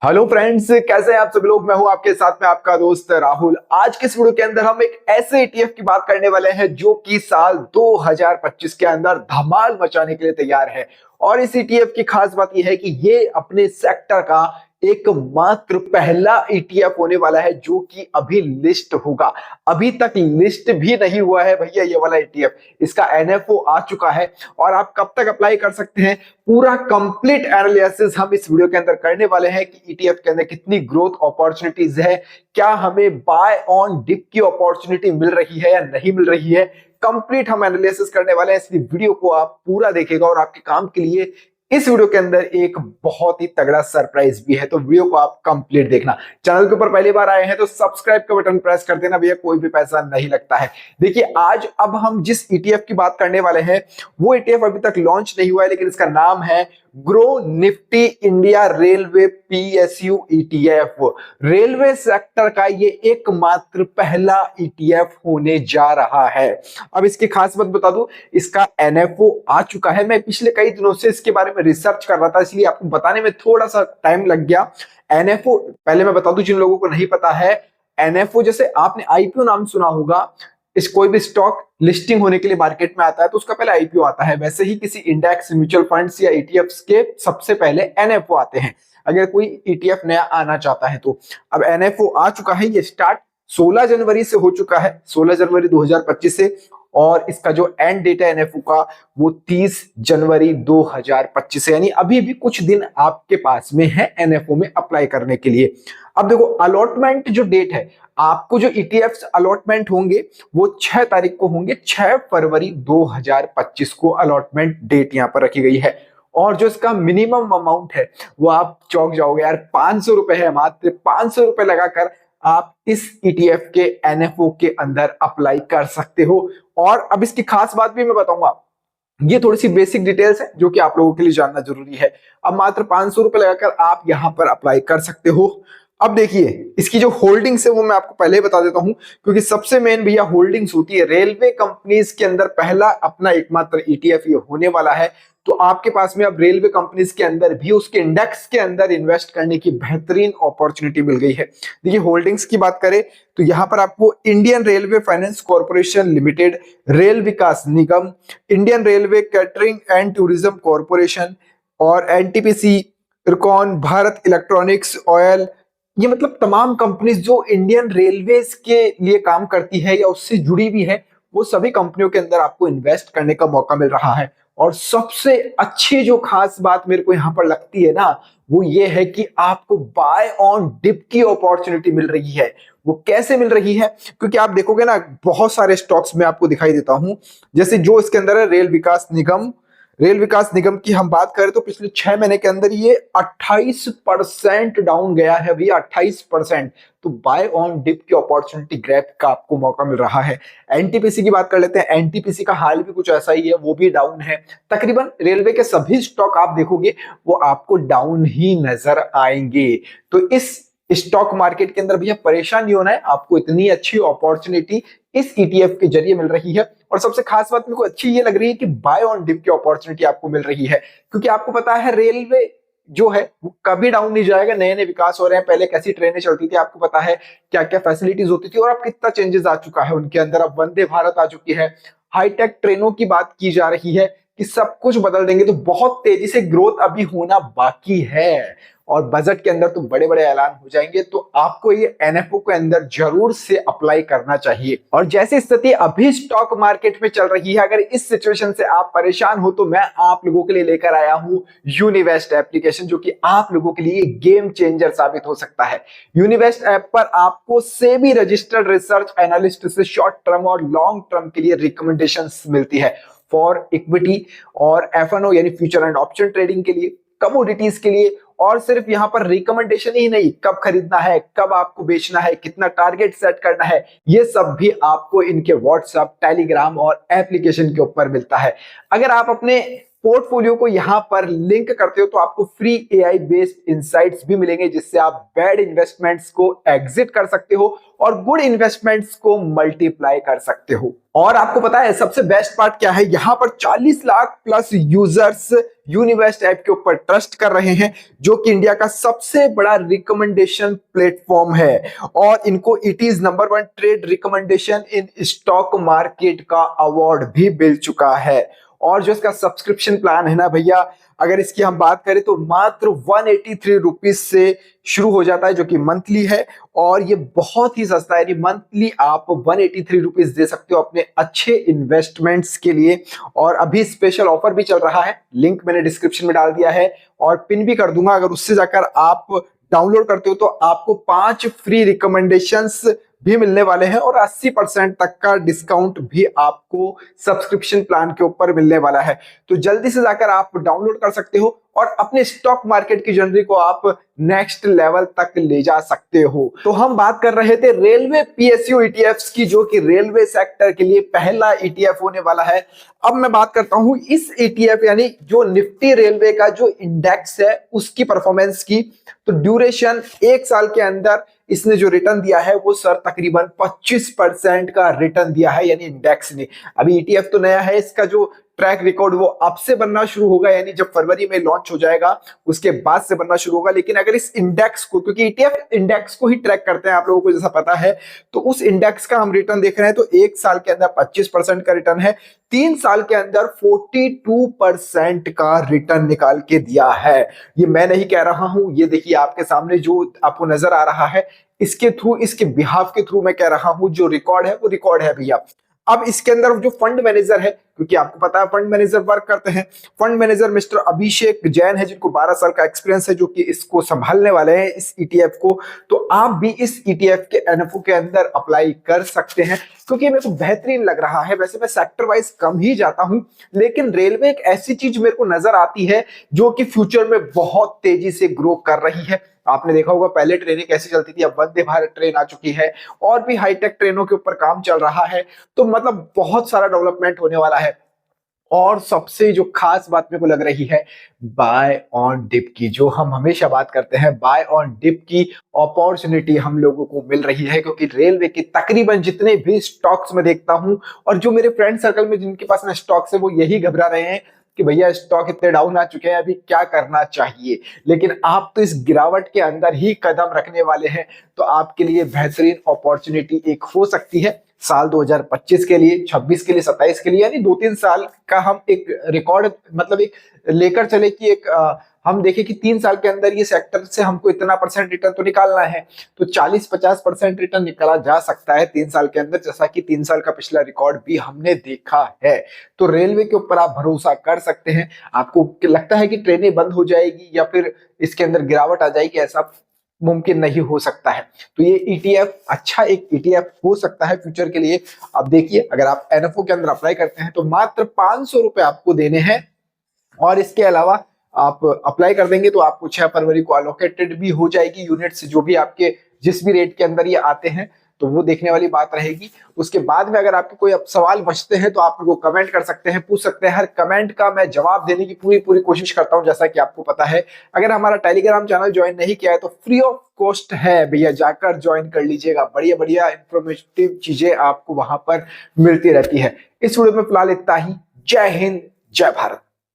Hello friends, कैसे हैं आप सब लोग। मैं हूं आपके साथ में आपका दोस्त राहुल। आज के इस वीडियो के अंदर हम एक ऐसे ईटीएफ की बात करने वाले हैं जो कि साल 2025 के अंदर धमाल मचाने के लिए तैयार है। और इस ईटीएफ की खास बात यह है कि ये अपने सेक्टर का एकमात्र पहला ईटीएफ होने वाला है जो कि अभी लिस्ट होगा। अभी तक लिस्ट भी नहीं हुआ है भैया ये वाला ईटीएफ। इसका एनएफओ आ चुका है और आप कब तक अप्लाई कर सकते हैं, पूरा कंप्लीट एनालिसिस हम इस वीडियो के अंदर करने वाले हैं कि ईटीएफ के अंदर कितनी ग्रोथ अपॉर्चुनिटीज है, क्या हमें बाय ऑन डिप की अपॉर्चुनिटी मिल रही है या नहीं मिल रही है। कंप्लीट हम एनालिसिस करने वाले हैं, इसलिए वीडियो को आप पूरा देखिएगा। और आपके काम के लिए इस वीडियो के अंदर एक बहुत ही तगड़ा सरप्राइज भी है, तो वीडियो को आप कंप्लीट देखना। चैनल के ऊपर पहली बार आए हैं तो सब्सक्राइब का बटन प्रेस कर देना भैया, कोई भी पैसा नहीं लगता है। देखिए आज अब हम जिस ईटीएफ की बात करने वाले हैं वो ईटीएफ अभी तक लॉन्च नहीं हुआ है, लेकिन इसका नाम है grow Nifty India railway PSU ETF. Railway sector का ये एकमात्र पहला ईटीएफ होने जा रहा है। अब इसकी खास बात बता दूं, इसका एनएफओ आ चुका है। मैं पिछले कई दिनों से इसके बारे में रिसर्च कर रहा था, इसलिए आपको बताने में थोड़ा सा टाइम लग गया। एनएफओ पहले मैं बता दूं जिन लोगों को नहीं पता है, एनएफओ जैसे आपने आईपीओ नाम सुना होगा, इस कोई भी स्टॉक लिस्टिंग होने के लिए मार्केट में आता है तो उसका पहले आईपीओ आता है। वैसे ही किसी इंडेक्स म्यूचुअल फंड्स या ईटीएफ्स के सबसे पहले एनएफओ आते हैं अगर कोई ईटीएफ नया आना चाहता है तो। अब एनएफओ आ चुका है, ये स्टार्ट 16 जनवरी से हो चुका है, 16 जनवरी 2025 से। और इसका जो एंड डेट है एनएफओ का वो 30 जनवरी 2025 से, यानी अभी भी कुछ दिन आपके पास में है एनएफओ में अप्लाई करने के लिए। अब देखो अलॉटमेंट जो डेट है, आपको जो ईटीएफ्स अलॉटमेंट होंगे वो 6 तारीख को होंगे, 6 फरवरी 2025 को अलॉटमेंट डेट यहां पर रखी गई है। और जो इसका मिनिमम अमाउंट है वो आप चौंक जाओगे यार, 500 रुपए है, मात्र 500 रुपए लगाकर आप इस ईटीएफ के एनएफओ के अंदर अप्लाई कर सकते हो। और अब इसकी खास बात भी मैं बताऊंगा, ये थोड़ी सी बेसिक डिटेल्स है जो कि आप लोगों के लिए जानना जरूरी है। अब मात्र 500 रुपए लगाकर आप यहां पर अप्लाई कर सकते हो। अब देखिए इसकी जो होल्डिंग्स है वो मैं आपको पहले ही बता देता हूं, क्योंकि सबसे मेन भैया होल्डिंग्स होती है। रेलवे कंपनीज के अंदर पहला अपना एकमात्र ईटीएफ ये होने वाला है, तो आपके पास में अब रेलवे कंपनीज के अंदर भी उसके इंडेक्स के अंदर इन्वेस्ट करने की बेहतरीन अपॉर्चुनिटी मिल गई है। देखिए होल्डिंग्स की बात करें तो यहां पर आपको Indian Railway Finance Corporation Limited, Rail Vikas Nigam, Indian Railway Catering and Tourism Corporation और NTPC, Ircon, Bharat Electronics, Oil, ये मतलब तमाम कंपनीज जो इंडियन रेलवेज के लिए काम करती है या उससे जुड़ी भी है, वो सभी कंपनियों के अंदर आपको इन्वेस्ट करने का मौका मिल रहा है। और सबसे अच्छी जो खास बात मेरे को यहां पर लगती है ना, वो ये है कि आपको बाय ऑन डिप की अपॉर्चुनिटी मिल रही है। वो कैसे मिल रही है, क्योंकि आप देखोगे ना बहुत सारे स्टॉक्स में आपको दिखाई देता हूं, जैसे जो इसके अंदर है रेल विकास निगम। रेल विकास निगम की हम बात करें तो पिछले 6 महीने के अंदर ये 28% डाउन गया है भैया, 28%। तो बाय ऑन डिप की अपॉर्चुनिटी ग्रैब का आपको मौका मिल रहा है। एनटीपीसी की बात कर लेते हैं, एनटीपीसी का हाल भी कुछ ऐसा ही है, वो भी डाउन है। तकरीबन रेलवे के सभी स्टॉक आप देखोगे वो आपको डाउन ही नजर आएंगे। तो इस स्टॉक मार्केट के अंदर भैया परेशान नहीं होना है, आपको इतनी अच्छी अपॉर्चुनिटी इस ईटीएफ के जरिए मिल रही है। और सबसे खास बात मेरे को अच्छी ये लग रही है कि बाय ऑन डिप की अपॉर्चुनिटी आपको मिल रही है, क्योंकि आपको पता है रेलवे जो है वो कभी डाउन नहीं जाएगा। नए नए विकास हो रहे हैं, पहले कैसी ट्रेनें चलती थी आपको पता है, क्या क्या फैसिलिटीज होती थी और अब कितना चेंजेस आ चुका है उनके अंदर। अब वंदे भारत आ चुकी है, हाईटेक ट्रेनों की बात की जा रही है कि सब कुछ बदल देंगे। तो बहुत तेजी से ग्रोथ अभी होना बाकी है और बजट के अंदर तो बड़े बड़े ऐलान हो जाएंगे। तो आपको ये एनएफओ के अंदर जरूर से अप्लाई करना चाहिए। और जैसी स्थिति अभी स्टॉक मार्केट में चल रही है, अगर इस सिचुएशन से आप परेशान हो तो मैं आप लोगों के लिए लेकर आया हूं यूनिवेस्ट एप्लीकेशन, जो कि आप लोगों के लिए गेम चेंजर साबित हो सकता है। यूनिवेस्ट ऐप पर आपको सेबी रजिस्टर्ड रिसर्च एनालिस्ट से शॉर्ट टर्म और लॉन्ग टर्म के लिए रिकमेंडेशंस मिलती है, फॉर इक्विटी और एफएनओ यानी फ्यूचर एंड ऑप्शन ट्रेडिंग के लिए, कमोडिटीज के लिए। और सिर्फ यहां पर रिकमेंडेशन ही नहीं, कब खरीदना है, कब आपको बेचना है, कितना टारगेट सेट करना है, ये सब भी आपको इनके व्हाट्सएप, टेलीग्राम और एप्लीकेशन के ऊपर मिलता है। अगर आप अपने पोर्टफोलियो को यहां पर लिंक करते हो तो आपको फ्री एआई बेस्ड इंसाइट्स भी मिलेंगे, जिससे आप बैड इन्वेस्टमेंट्स को एग्जिट कर सकते हो और गुड इन्वेस्टमेंट्स को मल्टीप्लाई कर सकते हो। और आपको पता है सबसे बेस्ट पार्ट क्या है, यहां पर 40 लाख प्लस यूजर्स यूनिवेस्ट ऐप के ऊपर ट्रस्ट कर रहे हैं, जो कि इंडिया का सबसे बड़ा रिकमेंडेशन प्लेटफॉर्म है। और इनको it is number 1 trade recommendation in stock market का अवार्ड भी मिल चुका है। और जो इसका सब्सक्रिप्शन प्लान है ना भैया, अगर इसकी हम बात करें तो मात्र 183 रुपीज से शुरू हो जाता है, जो कि मंथली है। और ये बहुत ही सस्ता है, मंथली आप 183 रुपीज दे सकते हो अपने अच्छे इन्वेस्टमेंट्स के लिए। और अभी स्पेशल ऑफर भी चल रहा है, लिंक मैंने डिस्क्रिप्शन में डाल दिया है और पिन भी कर दूंगा। अगर उससे जाकर आप डाउनलोड करते हो तो आपको 5 फ्री रिकमेंडेशंस भी मिलने वाले हैं और 80% तक का डिस्काउंट भी आपको सब्सक्रिप्शन प्लान के ऊपर मिलने वाला है। तो जल्दी से जाकर आप डाउनलोड कर सकते हो और अपने स्टॉक मार्केट की जर्नी को आप नेक्स्ट लेवल तक ले जा सकते हो। तो हम बात कर रहे थे रेलवे पीएसयू ईटीएफ्स की, जो कि रेलवे सेक्टर के लिए पहला ईटीएफ होने वाला है। अब मैं बात करता हूं इस ईटीएफ यानी जो निफ्टी रेलवे का जो इंडेक्स है उसकी परफॉर्मेंस की। तो ड्यूरेशन 1 साल के अंदर इसने जो रिटर्न दिया है वो सर तकरीबन 25% का रिटर्न दिया है, यानी इंडेक्स ने। अभी ईटीएफ तो नया है, इसका जो ट्रैक रिकॉर्ड वो अब से बनना शुरू होगा, यानी जब फरवरी में लॉन्च हो जाएगा उसके बाद से बनना शुरू होगा। लेकिन अगर इस इंडेक्स को, क्योंकि ईटीएफ इंडेक्स को ही ट्रैक करते हैं आप लोगों को जैसा पता है, तो उस इंडेक्स का हम रिटर्न देख रहे हैं तो 1 साल के अंदर 25% का रिटर्न है, 3 साल के अंदर 42% का रिटर्न निकाल के दिया है। ये मैं नहीं कह रहा हूं, ये देखिए आपके सामने जो आपको नजर आ रहा है, इसके थ्रू, इसके बिहाफ के थ्रू मैं कह रहा हूं, जो रिकॉर्ड है वो रिकॉर्ड है भैया। अब इसके अंदर जो फंड मैनेजर है, क्योंकि आपको पता है फंड मैनेजर वर्क करते हैं, फंड मैनेजर मिस्टर अभिषेक जैन है, जिनको 12 साल का एक्सपीरियंस है, जो कि इसको संभालने वाले हैं इस ईटीएफ को। तो आप भी इस ईटीएफ के एनएफओ के अंदर अप्लाई कर सकते हैं, क्योंकि मेरे को बेहतरीन लग रहा है। वैसे मैं सेक्टर वाइज कम ही जाता हूं, लेकिन रेलवे एक ऐसी चीज मेरे को नजर आती है जो कि फ्यूचर में बहुत तेजी से ग्रो कर रही है। आपने देखा होगा पहले ट्रेनें कैसी चलती थी, अब वंदे भारत ट्रेन आ चुकी है और भी हाईटेक ट्रेनों के ऊपर काम चल रहा है। तो मतलब बहुत सारा डेवलपमेंट होने वाला है। और सबसे जो खास बात मेरे को लग रही है, बाय ऑन डिप की, जो हम हमेशा बात करते हैं, बाय ऑन डिप की अपॉर्चुनिटी हम लोगों को मिल रही है। क्योंकि रेलवे के तकरीबन जितने भी स्टॉक्स में देखता हूं और जो मेरे फ्रेंड सर्कल में जिनके पास में स्टॉक्स है, वो यही घबरा रहे हैं कि भैया स्टॉक इतने डाउन आ चुके हैं, अभी क्या करना चाहिए। लेकिन आप तो इस गिरावट के अंदर ही कदम रखने वाले हैं, तो आपके लिए बेहतरीन अपॉर्चुनिटी एक हो सकती है साल 2025 के लिए, 26 के लिए, 27 के लिए, यानी 2-3 साल का हम एक रिकॉर्ड मतलब एक लेकर चले कि एक हम देखें कि 3 साल के अंदर ये सेक्टर से हमको इतना % रिटर्न तो निकालना है। तो 40-50% रिटर्न निकाला जा सकता है 3 साल के अंदर, जैसा कि 3 साल का पिछला रिकॉर्ड भी हमने देखा है। तो रेलवे के ऊपर आप भरोसा कर सकते हैं। आपको लगता है कि ट्रेनें बंद हो जाएगी या फिर इसके अंदर गिरावट आ जाएगी, ऐसा मुमकिन नहीं हो सकता है। तो ये ईटीएफ अच्छा एक ईटीएफ हो सकता है फ्यूचर के लिए। अब देखिए, अगर आप एनएफओ के अंदर अप्लाई करते हैं तो मात्र 500 रुपए आपको देने हैं, और इसके अलावा आप अप्लाई कर देंगे तो आपको 6 फरवरी को अलोकेटेड भी हो जाएगी यूनिट्स, जो भी आपके जिस भी रेट के अंदर ये आते हैं, तो वो देखने वाली बात रहेगी। उसके बाद में अगर आपके कोई सवाल बचते हैं तो आप मेरे को कमेंट कर सकते हैं, पूछ सकते हैं। हर कमेंट का मैं जवाब देने की पूरी कोशिश करता हूं, जैसा कि आपको पता है। अगर हमारा टेलीग्राम चैनल ज्वाइन नहीं किया है तो फ्री ऑफ कॉस्ट है भैया, जाकर ज्वाइन कर लीजिएगा। बढ़िया इंफॉर्मेटिव चीजें आपको वहां पर मिलती रहती है। इस वीडियो में फिलहाल इतना ही। जय हिंद, जय भारत।